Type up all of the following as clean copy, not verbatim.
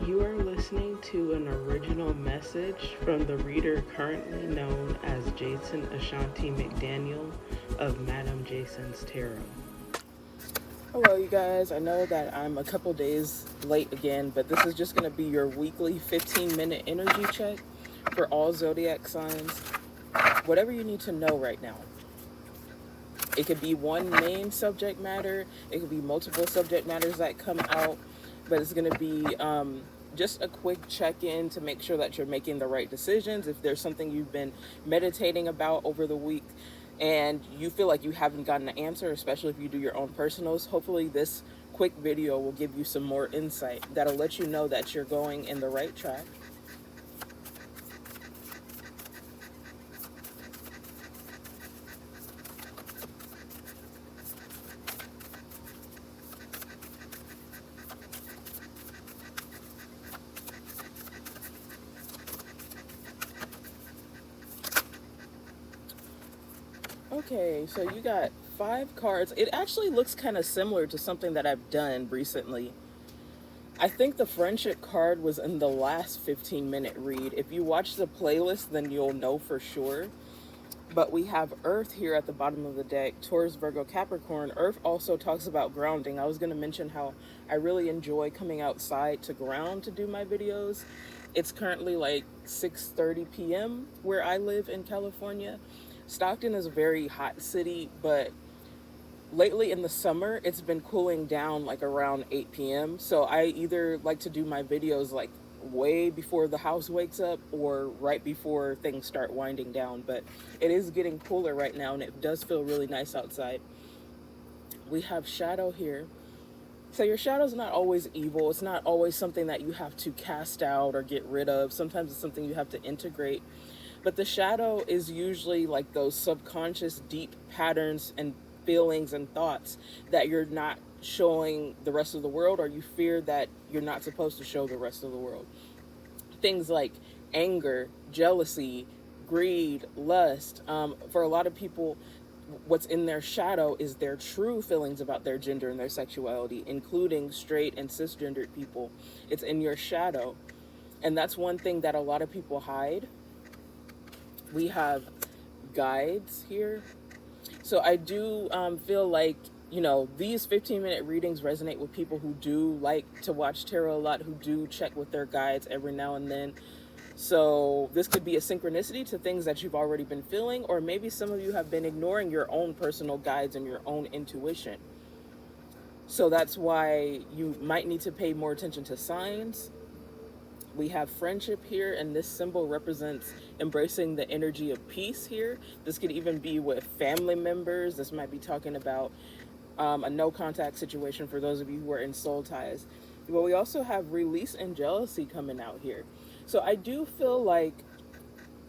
You are listening to an original message from the reader currently known as Jason Ashanti McDaniel of Madam Jason's Tarot. Hello, you guys. I know that I'm a couple days late again, but this is just going to be your weekly 15-minute energy check for all zodiac signs. Whatever you need to know right now. It could be one main subject matter. It could be multiple subject matters that come out, but it's going to be just a quick check-in to make sure that you're making the right decisions. If there's something you've been meditating about over the week and you feel like you haven't gotten an answer, especially if you do your own personals, hopefully this quick video will give you some more insight that'll let you know that you're going in the right track. Okay, so you got 5 cards. It actually looks kind of similar to something that I've done recently. I think the friendship card was in the last 15-minute read. If you watch the playlist, then you'll know for sure. But we have Earth here at the bottom of the deck, Taurus, Virgo, Capricorn. Earth also talks about grounding. I was going to mention how I really enjoy coming outside to ground to do my videos. It's currently like 6:30 p.m. where I live in California. Stockton is a very hot city, but lately in the summer, it's been cooling down like around 8 p.m. So I either like to do my videos like way before the house wakes up or right before things start winding down. But it is getting cooler right now and it does feel really nice outside. We have shadow here. So your shadow's not always evil. It's not always something that you have to cast out or get rid of. Sometimes it's something you have to integrate. But the shadow is usually like those subconscious deep patterns and feelings and thoughts that you're not showing the rest of the world, or you fear that you're not supposed to show the rest of the world. Things like anger, jealousy, greed, lust. For a lot of people, what's in their shadow is their true feelings about their gender and their sexuality, including straight and cisgendered people. It's in your shadow. And that's one thing that a lot of people hide. We have guides here. So I do feel like, these 15-minute readings resonate with people who do like to watch tarot a lot, who do check with their guides every now and then. So this could be a synchronicity to things that you've already been feeling, or maybe some of you have been ignoring your own personal guides and your own intuition. So that's why you might need to pay more attention to signs. We have friendship here, and this symbol represents embracing the energy of peace here. This could even be with family members. This might be talking about a no contact situation for those of you who are in soul ties. But we also have release and jealousy coming out here. So I do feel like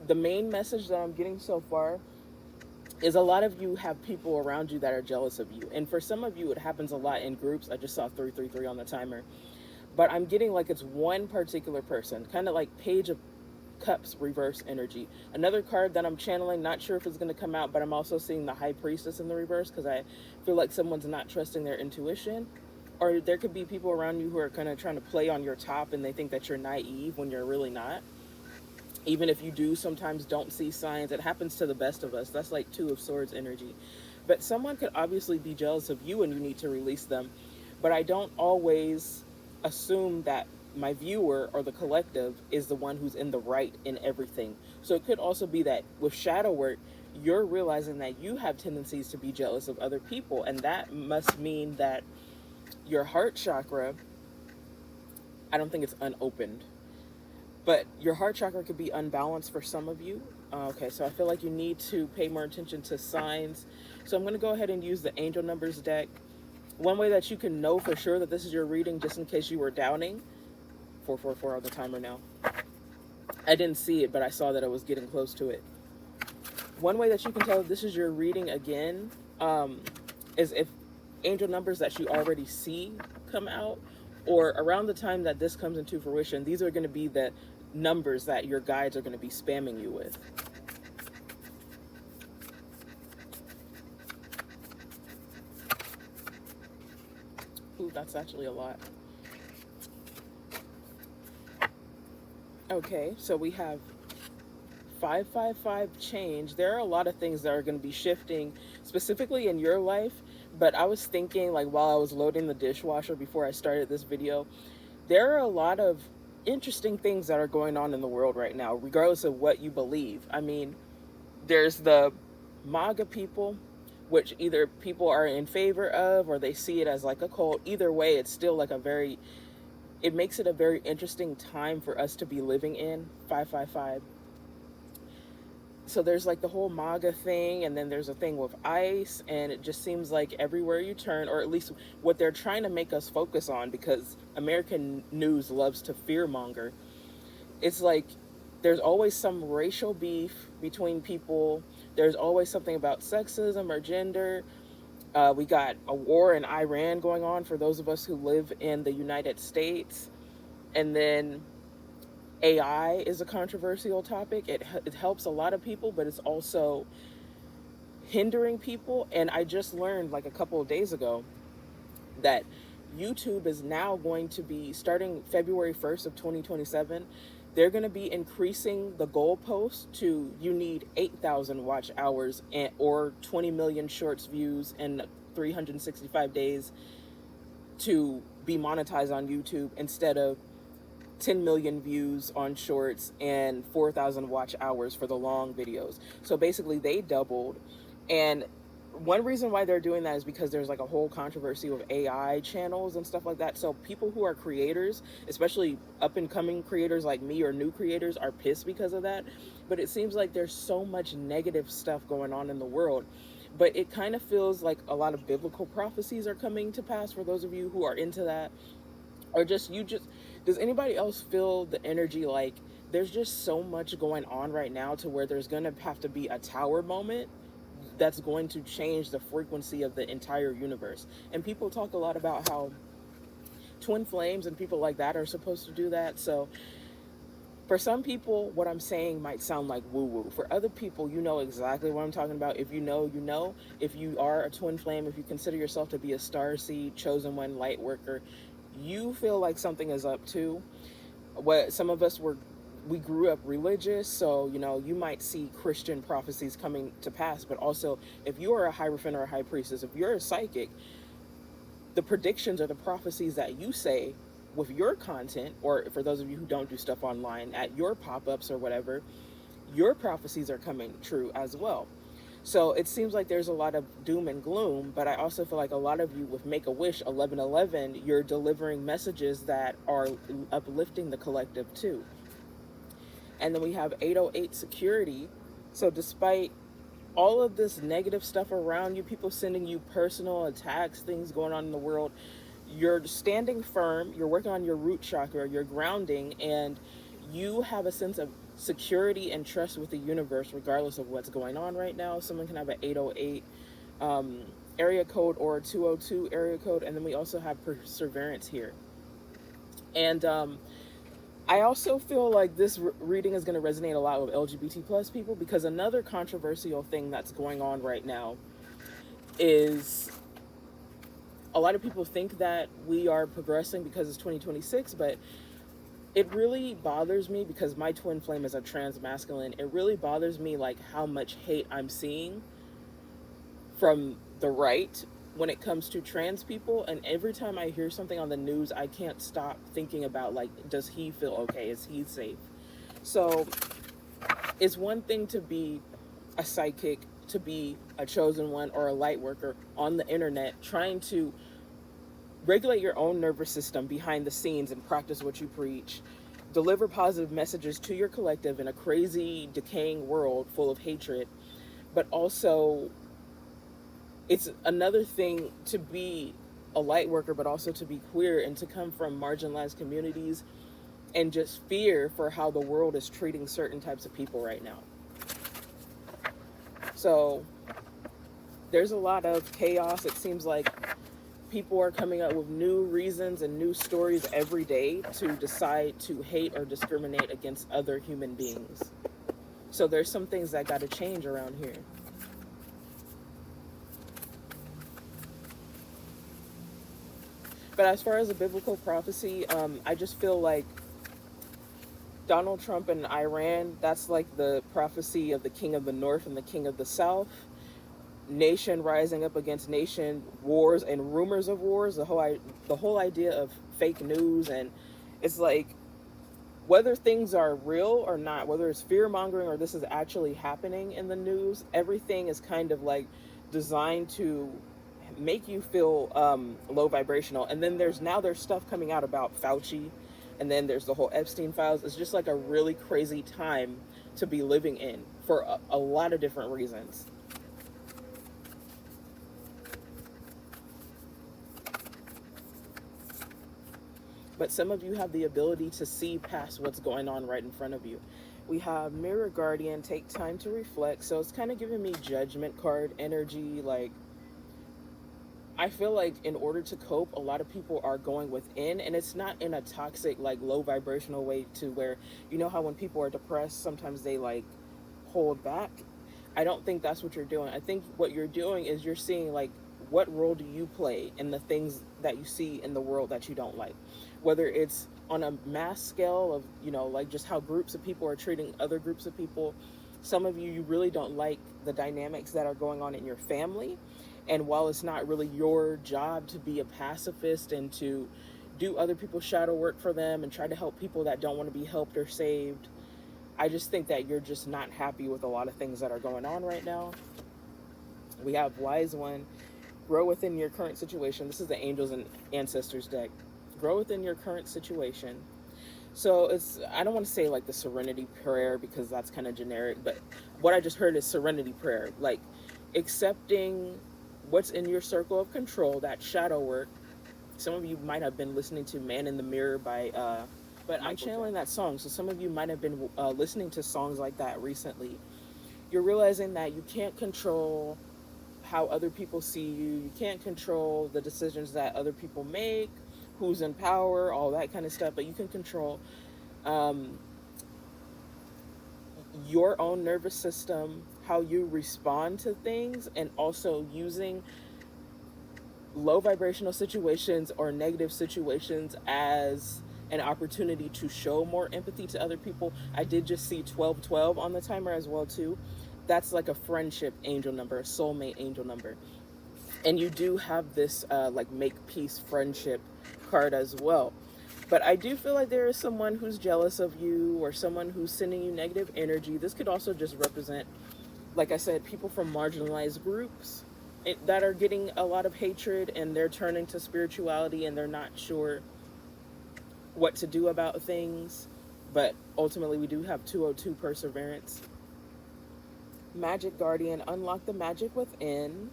the main message that I'm getting so far is a lot of you have people around you that are jealous of you. And for some of you, it happens a lot in groups. I just saw 333 on the timer. But I'm getting like it's one particular person, kind of like Page of Cups reverse energy. Another card that I'm channeling, not sure if it's going to come out, but I'm also seeing the High Priestess in the reverse because I feel like someone's not trusting their intuition. Or there could be people around you who are kind of trying to play on your top and they think that you're naive when you're really not. Even if you do sometimes don't see signs, it happens to the best of us. That's like 2 of Swords energy. But someone could obviously be jealous of you and you need to release them. But I don't always assume that my viewer or the collective is the one who's in the right in everything. So it could also be that with shadow work, you're realizing that you have tendencies to be jealous of other people, and that must mean that your heart chakra, I don't think it's unopened, but your heart chakra could be unbalanced for some of you. Okay, so I feel like you need to pay more attention to signs. So I'm going to go ahead and use the angel numbers deck. One way that you can know for sure that this is your reading, just in case you were doubting, 444 on the timer now. I didn't see it, but I saw that I was getting close to it. One way that you can tell if this is your reading again is if angel numbers that you already see come out, or around the time that this comes into fruition, these are going to be the numbers that your guides are going to be spamming you with. Ooh, that's actually a lot. Okay, so we have 555 change. There are a lot of things that are going to be shifting specifically in your life, but I was thinking, like, while I was loading the dishwasher before I started this video, there are a lot of interesting things that are going on in the world right now, regardless of what you believe. I mean, there's the MAGA people, which either people are in favor of or they see it as like a cult. Either way, it's still like it makes it a very interesting time for us to be living in. 555. So there's like the whole MAGA thing, and then there's a thing with ICE, and it just seems like everywhere you turn, or at least what they're trying to make us focus on, because American news loves to fearmonger. It's like there's always some racial beef between people. There's always something about sexism or gender. We got a war in Iran going on for those of us who live in the United States. And then AI is a controversial topic. It helps a lot of people, but it's also hindering people. And I just learned like a couple of days ago that YouTube is now going to be, starting February 1st of 2027, they're going to be increasing the goalpost to you need 8,000 watch hours or 20 million shorts views in 365 days to be monetized on YouTube, instead of 10 million views on shorts and 4,000 watch hours for the long videos. So basically they doubled. And one reason why they're doing that is because there's like a whole controversy with AI channels and stuff like that. So people who are creators, especially up and coming creators like me or new creators, are pissed because of that. But it seems like there's so much negative stuff going on in the world. But it kind of feels like a lot of biblical prophecies are coming to pass for those of you who are into that. Or just does anybody else feel the energy like there's just so much going on right now to where there's going to have to be a tower moment that's going to change the frequency of the entire universe? And people talk a lot about how twin flames and people like that are supposed to do that. So for some people, what I'm saying might sound like woo-woo. For other people, you know exactly what I'm talking about. If you know, you know. If you are a twin flame, if you consider yourself to be a starseed, chosen one, light worker, you feel like something is up too. What some of us we grew up religious, so you might see Christian prophecies coming to pass. But also, if you are a hierophant or a high priestess, if you're a psychic, the predictions or the prophecies that you say with your content, or for those of you who don't do stuff online, at your pop-ups or whatever, your prophecies are coming true as well. So it seems like there's a lot of doom and gloom, but I also feel like a lot of you with Make-A-Wish 1111, you're delivering messages that are uplifting the collective too. And then we have 808 security. So despite all of this negative stuff around you, people sending you personal attacks, things going on in the world, you're standing firm, you're working on your root chakra, you're grounding, and you have a sense of security and trust with the universe regardless of what's going on right now. Someone can have an 808 area code or a 202 area code, and then we also have perseverance here. And I also feel like this reading is going to resonate a lot with LGBT plus people, because another controversial thing that's going on right now is a lot of people think that we are progressing because it's 2026, but it really bothers me, because my twin flame is a trans masculine. It really bothers me like how much hate I'm seeing from the right when it comes to trans people. And every time I hear something on the news, I can't stop thinking about, like, does he feel okay? Is he safe? So it's one thing to be a psychic, to be a chosen one or a light worker on the internet, trying to regulate your own nervous system behind the scenes and practice what you preach, deliver positive messages to your collective in a crazy, decaying world full of hatred. But also, it's another thing to be a light worker, but also to be queer and to come from marginalized communities and just fear for how the world is treating certain types of people right now. So there's a lot of chaos. It seems like people are coming up with new reasons and new stories every day to decide to hate or discriminate against other human beings. So there's some things that got to change around here. But as far as a biblical prophecy, I just feel like Donald Trump and Iran, that's like the prophecy of the king of the north and the king of the south. Nation rising up against nation, wars and rumors of wars, the whole idea of fake news. And it's like, whether things are real or not, whether it's fear mongering or this is actually happening in the news, everything is kind of like designed to make you feel low vibrational. And then there's stuff coming out about Fauci, and then there's the whole Epstein files. It's just like a really crazy time to be living in for a lot of different reasons. But some of you have the ability to see past what's going on right in front of you. We have Mirror Guardian, take time to reflect. So it's kind of giving me Judgment card energy. Like, I feel like in order to cope, a lot of people are going within, and it's not in a toxic, like low vibrational way to where, you know how when people are depressed, sometimes they like hold back. I don't think that's what you're doing. I think what you're doing is you're seeing like, what role do you play in the things that you see in the world that you don't like? Whether it's on a mass scale of, you know, like just how groups of people are treating other groups of people. Some of you really don't like the dynamics that are going on in your family. And while it's not really your job to be a pacifist and to do other people's shadow work for them and try to help people that don't want to be helped or saved, I just think that you're just not happy with a lot of things that are going on right now. We have Wise One, grow within your current situation. This is the Angels and Ancestors deck. Grow within your current situation. So it's, I don't want to say like the Serenity Prayer because that's kind of generic, but what I just heard is Serenity Prayer, like accepting what's in your circle of control, that shadow work. Some of you might have been listening to Man in the Mirror by but I'm channeling that song, so some of you might have been listening to songs like that recently. You're realizing that you can't control how other people see you. You can't control the decisions that other people make, who's in power, all that kind of stuff, but you can control your own nervous system, how you respond to things, and also using low vibrational situations or negative situations as an opportunity to show more empathy to other people. I did just see 1212 on the timer as well too. That's like a friendship angel number, a soulmate angel number. And you do have this like make peace friendship card as well. But I do feel like there is someone who's jealous of you or someone who's sending you negative energy. This could also just represent, like I said, people from marginalized groups that are getting a lot of hatred, and they're turning to spirituality and they're not sure what to do about things. But ultimately we do have 202 perseverance. Magic Guardian, unlock the magic within.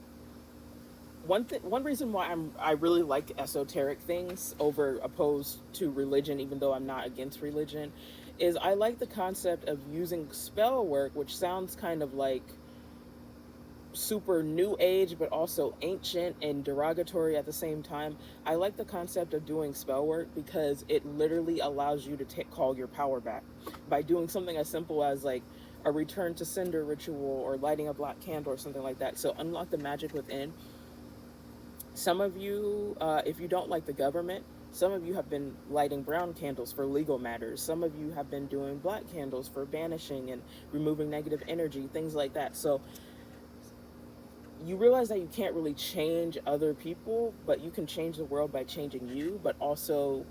One reason why I really like esoteric things over opposed to religion, even though I'm not against religion, is I like the concept of using spell work, which sounds kind of like super new age but also ancient and derogatory at the same time. I like the concept of doing spell work because it literally allows you to call your power back by doing something as simple as like a return to sender ritual or lighting a black candle or something like that. So unlock the magic within. Some of you, if you don't like the government, some of you have been lighting brown candles for legal matters. Some of you have been doing black candles for banishing and removing negative energy, things like that. So you realize that you can't really change other people, but you can change the world by changing you. But also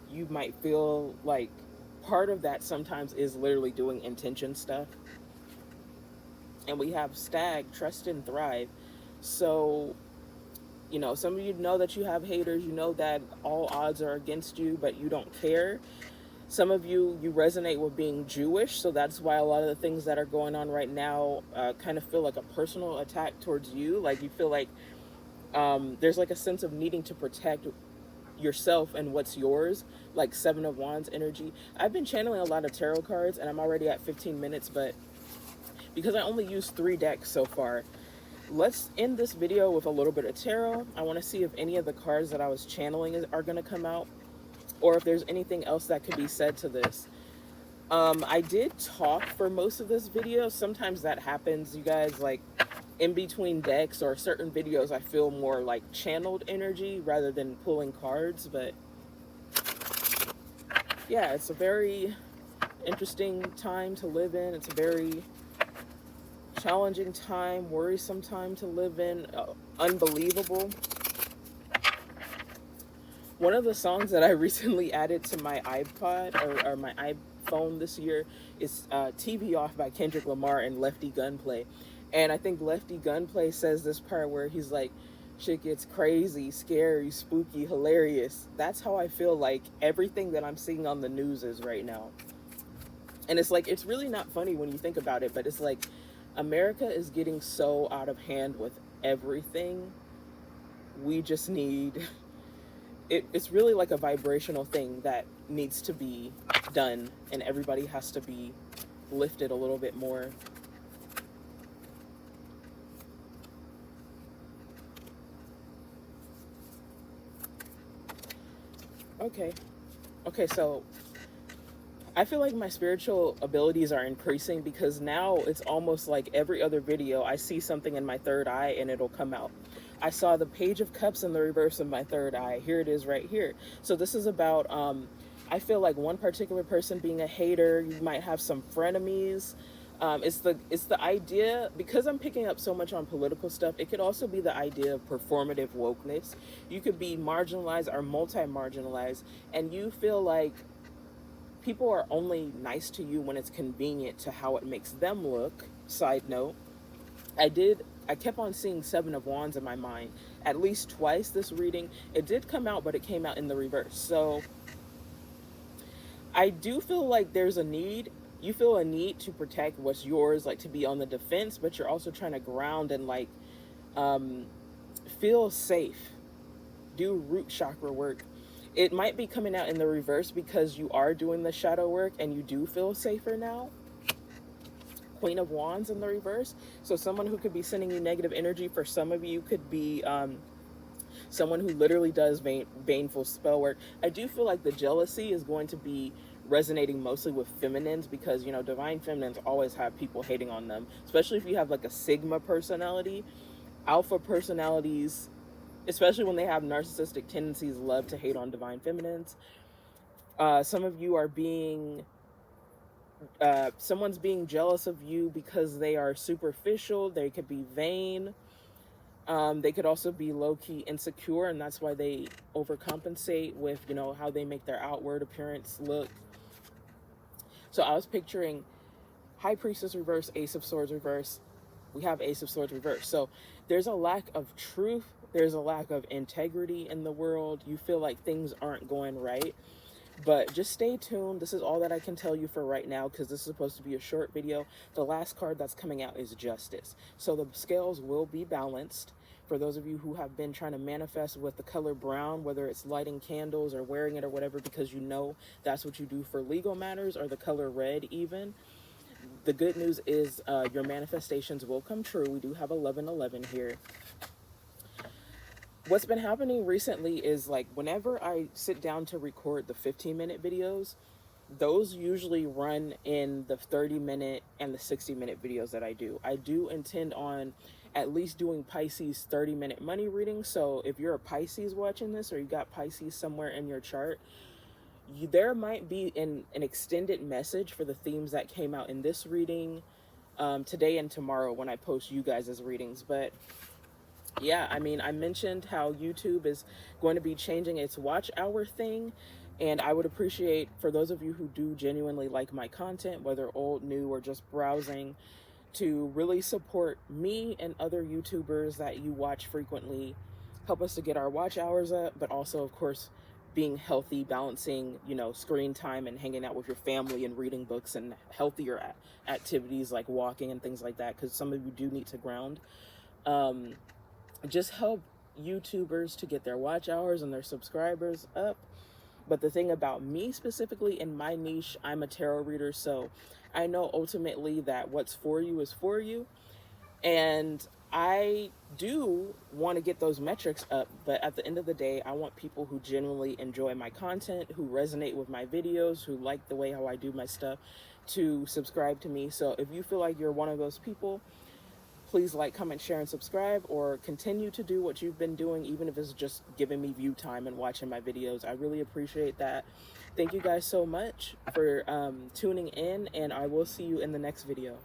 you might feel like part of that sometimes is literally doing intention stuff. And we have Stag, trust and thrive. So, you know, some of you know that you have haters, you know that all odds are against you, but you don't care. Some of you resonate with being Jewish, so that's why a lot of the things that are going on right now kind of feel like a personal attack towards you. Like you feel like there's like a sense of needing to protect yourself and what's yours, like 7 of Wands energy. I've been channeling a lot of tarot cards and I'm already at 15 minutes, but because I only used 3 decks so far, let's end this video with a little bit of tarot. I want to see if any of the cards that I was channeling are going to come out, or if there's anything else that could be said to this. I did talk for most of this video. Sometimes that happens, you guys, like in between decks or certain videos I feel more like channeled energy rather than pulling cards. But yeah, it's a very interesting time to live in. It's a very challenging time, worrisome time to live in, unbelievable. One of the songs that I recently added to my iPod or my iPhone this year is TV Off by Kendrick Lamar and Lefty Gunplay. And I think Lefty Gunplay says this part where he's like, shit gets crazy, scary, spooky, hilarious. That's how I feel like everything that I'm seeing on the news is right now. And it's like, it's really not funny when you think about it, but it's like America is getting so out of hand with everything. We just need it's really like a vibrational thing that needs to be done, and everybody has to be lifted a little bit more. Okay, so I feel like my spiritual abilities are increasing because now it's almost like every other video I see something in my third eye and it'll come out. I saw the Page of Cups in the reverse of my third eye. Here it is right here. So this is about, I feel like one particular person being a hater. You might have some frenemies. It's the idea, because I'm picking up so much on political stuff, it could also be the idea of performative wokeness. You could be marginalized or multi-marginalized, and you feel like people are only nice to you when it's convenient to how it makes them look. Side note, I kept on seeing Seven of Wands in my mind at least twice this reading. It did come out, but it came out in the reverse. So I do feel like there's a need. You feel a need to protect what's yours, like to be on the defense, but you're also trying to ground and like feel safe. Do root chakra work. It might be coming out in the reverse because you are doing the shadow work and you do feel safer now. Queen of Wands in the reverse. So someone who could be sending you negative energy, for some of you could be someone who literally does baneful spell work. I do feel like the jealousy is going to be resonating mostly with feminines because, you know, divine feminines always have people hating on them, especially if you have like a Sigma personality. Alpha personalities, especially when they have narcissistic tendencies, love to hate on divine feminines. Some of you are being someone's being jealous of you because they are superficial. They could be vain. They could also be low-key insecure, and that's why they overcompensate with, you know, how they make their outward appearance look. So I was picturing High Priestess reverse, Ace of Swords reverse. We have Ace of Swords reverse. So there's a lack of truth. There's a lack of integrity in the world. You feel like things aren't going right. But just stay tuned. This is all that I can tell you for right now because this is supposed to be a short video. The last card that's coming out is Justice. So the scales will be balanced. For those of you who have been trying to manifest with the color brown, whether it's lighting candles or wearing it or whatever because you know that's what you do for legal matters, or the color red even, the good news is your manifestations will come true. We do have 1111 here. What's been happening recently is, like, whenever I sit down to record the 15-minute videos, those usually run in the 30-minute and the 60-minute videos that I do. I do intend on at least doing Pisces 30-minute money readings. So if you're a Pisces watching this, or you got Pisces somewhere in your chart, there might be an extended message for the themes that came out in this reading today and tomorrow when I post you guys' readings. But yeah, I mean, I mentioned how YouTube is going to be changing its watch hour thing, and I would appreciate, for those of you who do genuinely like my content, whether old, new, or just browsing, to really support me and other YouTubers that you watch frequently. Help us to get our watch hours up, but also, of course, being healthy, balancing, you know, screen time and hanging out with your family and reading books and healthier activities like walking and things like that, because some of you do need to ground. Just help YouTubers to get their watch hours and their subscribers up. But the thing about me specifically in my niche, I'm a tarot reader, so I know ultimately that what's for you is for you. And I do want to get those metrics up, but at the end of the day, I want people who genuinely enjoy my content, who resonate with my videos, who like the way how I do my stuff, to subscribe to me. So if you feel like you're one of those people, please like, comment, share, and subscribe, or continue to do what you've been doing, even if it's just giving me view time and watching my videos. I really appreciate that. Thank you guys so much for tuning in, and I will see you in the next video.